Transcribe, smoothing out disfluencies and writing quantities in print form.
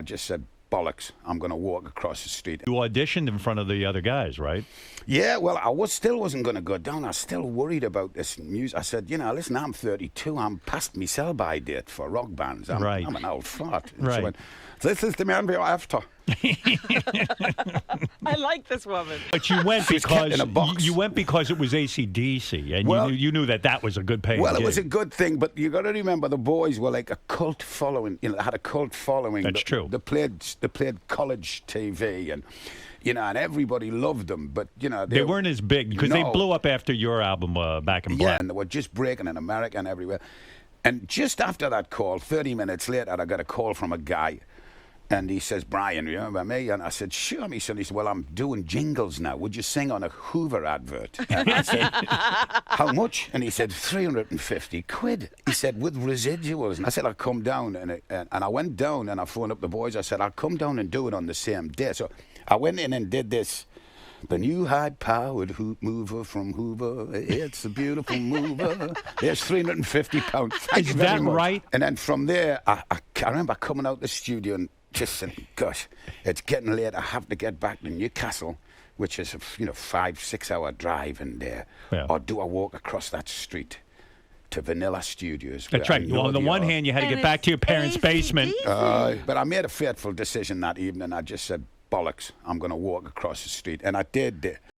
just said, bollocks, I'm going to walk across the street. You auditioned in front of the other guys, right? Yeah, well, still wasn't going to go down. I was still worried about this music. I said, listen, I'm 32. I'm past my sell-by date for rock bands. I'm an old fart. And she went, this is the man we're after. I like this woman. But you went because it was AC/DC, and you knew that was a good paying gig. It was a good thing, but you got to remember the boys were like a cult following. They had a cult following. That's true. They played college TV, and and everybody loved them. But they weren't as big because they blew up after your album, Back in Black. Yeah, and they were just breaking in America and everywhere. And just after that call, 30 minutes later, I got a call from a guy. And he says, Brian, you remember me? And I said, sure. He said, well, I'm doing jingles now. Would you sing on a Hoover advert? And I said, how much? And he said, 350 quid. He said, with residuals. And I said, I'll come down. And I went down and I phoned up the boys. I said, I'll come down and do it on the same day. So I went in and did this. The new high-powered hoop mover from Hoover. It's a beautiful mover. There's £350. Is that right? And then from there, I remember coming out the studio and just saying, gosh, it's getting late. I have to get back to Newcastle, which is a 5-6 hour drive in there. Yeah. Or do I walk across that street to Vanilla Studios? That's right. Well, on the one hand, you had to get back to your parents' basement. But I made a fateful decision that evening. I just said, bollocks, I'm going to walk across the street. And I did.